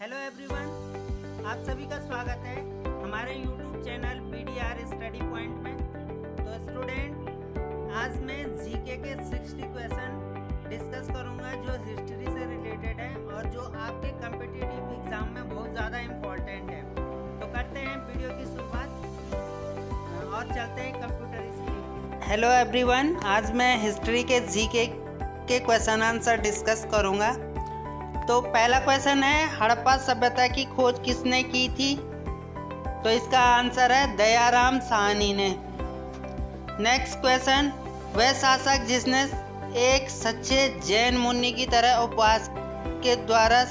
Hello everyone, आप सभी का स्वागत है हमारे YouTube channel BDR study point में। तो स्टूडेंट, आज मैं जीके के 60 क्वेश्चन डिस्कस करूंगा जो हिस्ट्री से रिलेटेड है और जो आपके कॉम्पिटिटिव एग्जाम में बहुत ज़्यादा इम्पोर्टेंट है। तो करते हैं वीडियो की शुरुआत और चलते हैं कंप्यूटर स्क्रीन। हेलो एवरीवन, आज मैं हिस्ट्री के जीके के क्वेश्चन आंसर डिस्कस करूंगा। तो पहला क्वेश्चन है, हड़प्पा सभ्यता की खोज किसने की थी? तो इसका आंसर है दयाराम साहनी ने। नेक्स्ट क्वेश्चन, वह शासक जिसने एक सच्चे जैन मुनि की तरह उपवास के द्वारा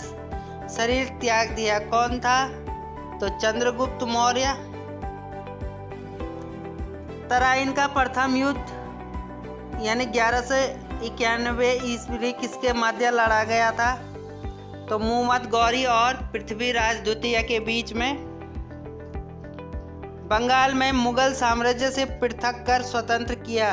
शरीर त्याग दिया, कौन था? तो चंद्रगुप्त मौर्य। तराइन का प्रथम युद्ध यानी 1191 ईस्वी किसके मध्य लड़ा गया था? तो मुहम्मद गौरी और पृथ्वीराज द्वितीय के बीच में। बंगाल में मुगल साम्राज्य से पृथक कर स्वतंत्र किया,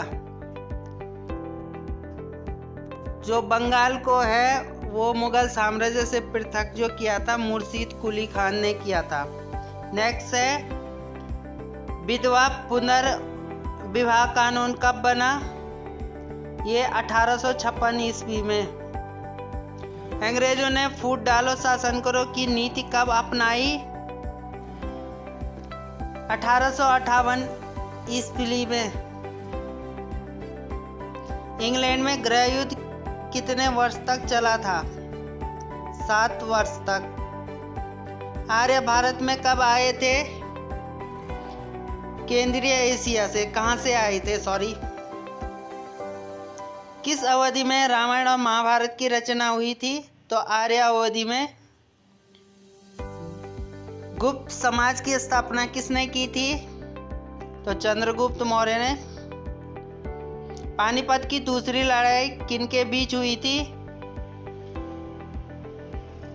जो बंगाल को है वो मुगल साम्राज्य से पृथक जो किया था मुर्शीद कुली खान ने किया था। नेक्स्ट है, विधवा पुनर्विवाह कानून कब बना? ये 1856 ईस्वी में। अंग्रेजों ने फूट डालो शासन करो की नीति कब अपनाई? 1858 ईस्वी में। इंग्लैंड में गृह युद्ध कितने वर्ष तक चला था? 7 वर्ष तक। आर्य भारत में कब आए थे? केंद्रीय एशिया से। कहां से आए थे? किस अवधि में रामायण और महाभारत की रचना हुई थी? तो आर्य अवधि में। गुप्त समाज की स्थापना किसने की थी? तो चंद्रगुप्त मौर्य ने। पानीपत की दूसरी लड़ाई किनके बीच हुई थी?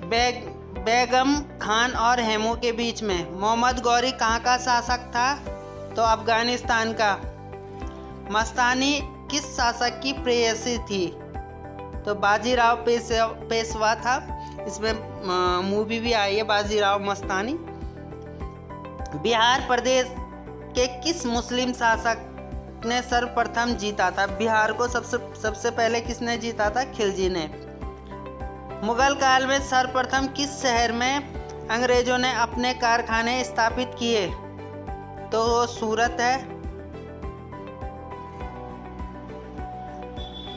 बेगम खान और हेमू के बीच में। मोहम्मद गौरी कहाँ का शासक था? तो अफगानिस्तान का। मस्तानी किस शासक की प्रेयसी थी? तो बाजीराव पेशवा था। इसमें मूवी भी आई है बाजीराव मस्तानी। बिहार प्रदेश के किस मुस्लिम शासक ने सर्वप्रथम जीता था? बिहार को सबसे पहले किसने जीता था? खिलजी ने। मुगल काल में सर्वप्रथम किस शहर में अंग्रेजों ने अपने कारखाने स्थापित किए? तो वो सूरत है।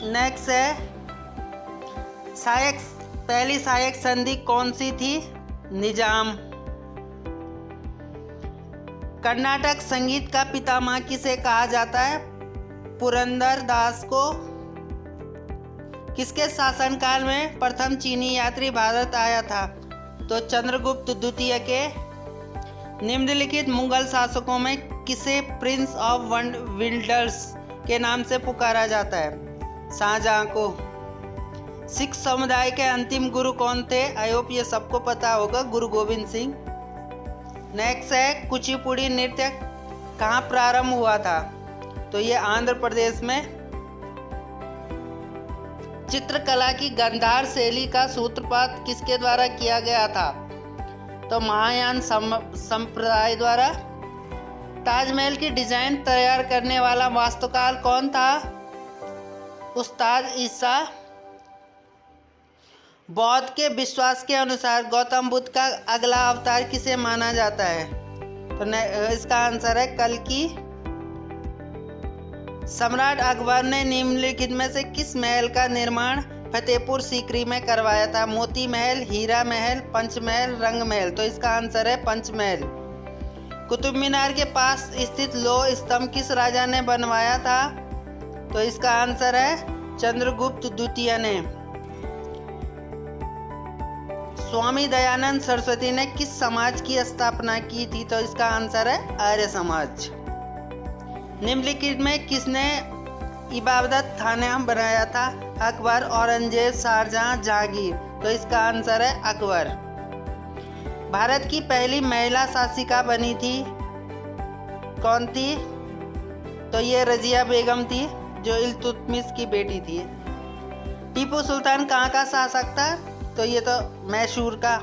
नेक्स्ट है, पहली सहायक संधि कौन सी थी? निजाम। कर्नाटक संगीत का पितामह किसे कहा जाता है? पुरंदर दास को। किसके शासनकाल में प्रथम चीनी यात्री भारत आया था? तो चंद्रगुप्त द्वितीय के। निम्नलिखित मुगल शासकों में किसे प्रिंस ऑफ विंडर्स के नाम से पुकारा जाता है? शाहजहां को। सिख समुदाय के अंतिम गुरु कौन थे? आई होप ये सबको पता होगा, गुरु गोविंद सिंह। नेक्स्ट है, कुचिपुड़ी नृत्य कहाँ प्रारंभ हुआ था? तो ये आंध्र प्रदेश में। चित्रकला की गांधार शैली का सूत्रपात किसके द्वारा किया गया था? तो महायान संप्रदाय द्वारा। ताजमहल की डिजाइन तैयार करने वाला वास्तुकार कौन था? उस्ताद ईसा। बौद्ध के विश्वास के अनुसार गौतम बुद्ध का अगला अवतार किसे माना जाता है? तो इसका आंसर है कल्कि। सम्राट अकबर ने निम्नलिखित में से किस महल का निर्माण फतेहपुर सीकरी में करवाया था? मोती महल, हीरा महल, पंचमहल, रंग महल। तो इसका आंसर है पंचमहल। कुतुब मीनार के पास स्थित लौह स्तंभ किस राजा ने बनवाया था? तो इसका आंसर है चंद्रगुप्त द्वितीय ने। स्वामी दयानंद सरस्वती ने किस समाज की स्थापना की थी? तो इसका आंसर है आर्य समाज। निम्नलिखित में किसने इबादत खाना बनाया था? अकबर, औरंगजेब, शाहजहां, जहांगीर। तो इसका आंसर है अकबर। भारत की पहली महिला शासिका बनी थी, कौन थी? तो ये रजिया बेगम थी, जो इल्तुतमिश की बेटी थी। टीपू सुल्तान कहाँ का शासक था? तो ये तो मैसूर का।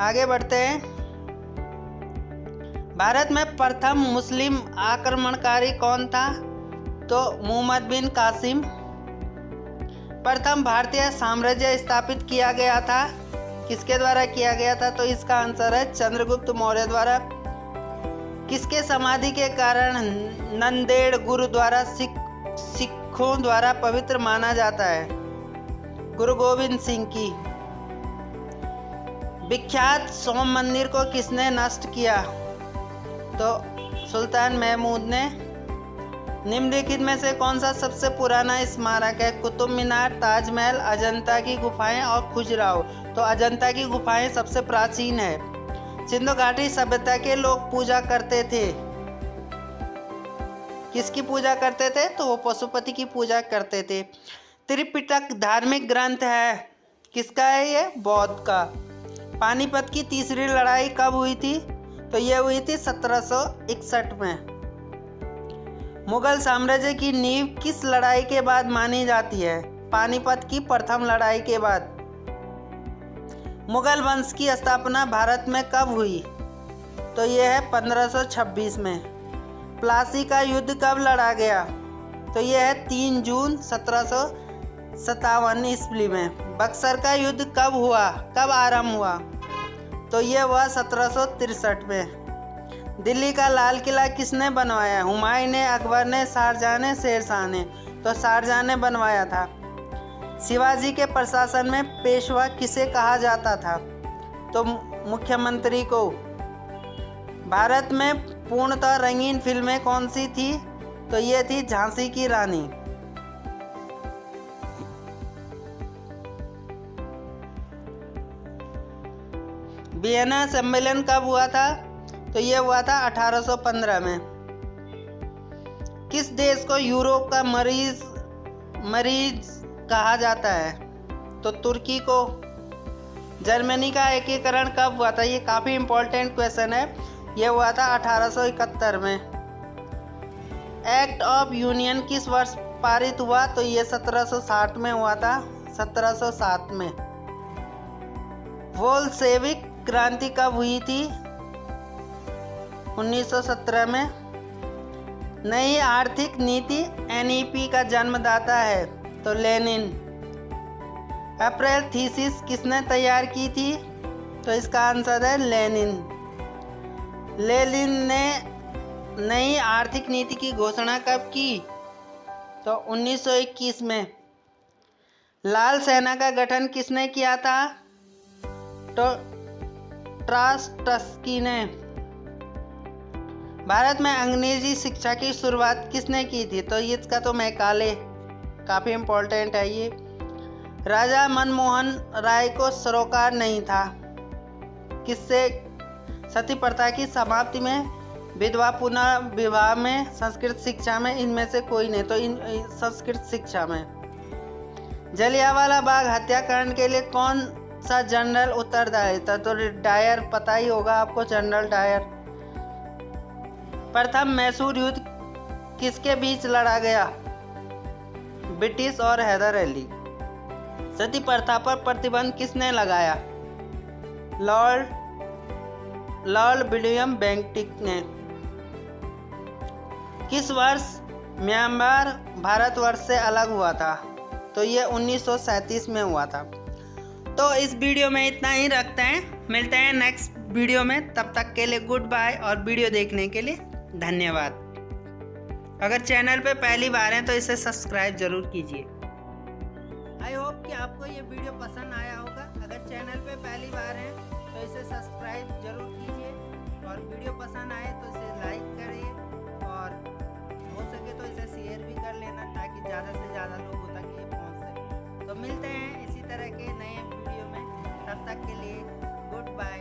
आगे बढ़ते हैं। भारत में प्रथम मुस्लिम आक्रमणकारी कौन था? तो मोहम्मद बिन कासिम। प्रथम भारतीय साम्राज्य स्थापित किया गया था, किसके द्वारा किया गया था? तो इसका आंसर है चंद्रगुप्त मौर्य द्वारा। किसके समाधि के कारण नंदेड़ गुरुद्वारा सिखों द्वारा पवित्र माना जाता है? गुरु गोविंद सिंह की। विख्यात सोम मंदिर को किसने नष्ट किया? तो सुल्तान महमूद ने। निम्नलिखित में से कौन सा सबसे पुराना स्मारक है? कुतुब मीनार, ताजमहल, अजंता की गुफाएं और खजुराहो। तो अजंता की गुफाएं सबसे प्राचीन है। सिंधु घाटी सभ्यता के लोग पूजा करते थे, किसकी पूजा करते थे? तो वो पशुपति की पूजा करते थे। त्रिपिटक धार्मिक ग्रंथ है, किसका है ये? बौद्ध का। पानीपत की तीसरी लड़ाई कब हुई थी? तो ये हुई थी 1761 में। मुगल साम्राज्य की नींव किस लड़ाई के बाद मानी जाती है? पानीपत की प्रथम लड़ाई के बाद। मुगल वंश की स्थापना भारत में कब हुई? तो यह है 1526 में। प्लासी का युद्ध कब लड़ा गया? तो यह है 3 जून 1757 ईस्वी में। बक्सर का युद्ध कब हुआ, कब आरंभ हुआ? तो यह हुआ 1763 में। दिल्ली का लाल किला किसने बनवाया? हुमायूं ने, अकबर ने, शाहजहां ने, शेरशाह ने। तो शाहजहां ने बनवाया था। शिवाजी के प्रशासन में पेशवा किसे कहा जाता था? तो मुख्यमंत्री को। भारत में पूर्णतः रंगीन फिल्में कौन सी थी? तो ये थी झांसी की रानी। वियना सम्मेलन कब हुआ था? तो ये हुआ था 1815 में। किस देश को यूरोप का मरीज कहा जाता है? तो तुर्की को। जर्मनी का एकीकरण कब हुआ था? ये काफ़ी इम्पोर्टेंट क्वेश्चन है। ये हुआ था 1871 में। एक्ट ऑफ यूनियन किस वर्ष पारित हुआ? तो ये 1760 में हुआ था, 1707 में। बोल्शेविक क्रांति कब हुई थी? 1917 में। नई आर्थिक नीति एनईपी का जन्मदाता है? तो लेनिन। अप्रैल थीसिस किसने तैयार की थी? तो इसका आंसर है लेनिन। लेनिन ने नई आर्थिक नीति की घोषणा कब की? तो 1921 में। लाल सेना का गठन किसने किया था? तो ट्रास्टस्की ने। भारत में अंग्रेजी शिक्षा की शुरुआत किसने की थी? तो इसका तो मैकाले, काफ़ी इम्पोर्टेंट है ये। राजा मनमोहन राय को सरोकार नहीं था, किससे? सती प्रथा की समाप्ति में, विधवा पुनः विवाह में, संस्कृत शिक्षा में, इनमें से कोई नहीं। तो संस्कृत शिक्षा में। जलियांवाला बाग हत्याकांड के लिए कौन सा जनरल उत्तरदायी था? तो डायर, पता ही होगा आपको, जनरल डायर। प्रथम मैसूर युद्ध किसके बीच लड़ा गया? ब्रिटिश और हैदर अली। सती प्रथा पर प्रतिबंध किसने लगाया? लॉर्ड विलियम बेंटिक ने। किस वर्ष म्यांमार भारतवर्ष से अलग हुआ था? तो ये 1937 में हुआ था। तो इस वीडियो में इतना ही रखते हैं, मिलते हैं नेक्स्ट वीडियो में। तब तक के लिए गुड बाय और वीडियो देखने के लिए धन्यवाद। अगर चैनल पे पहली बार हैं तो इसे सब्सक्राइब जरूर कीजिए। आई होप कि आपको ये वीडियो पसंद आया होगा। अगर चैनल पे पहली बार हैं तो इसे सब्सक्राइब जरूर कीजिए और वीडियो पसंद आए तो इसे लाइक करिए और हो सके तो इसे शेयर भी कर लेना ताकि ज़्यादा से ज़्यादा लोगों तक ये पहुँच सके। तो मिलते हैं इसी तरह के नए वीडियो में, तब तक के लिए गुड बाय।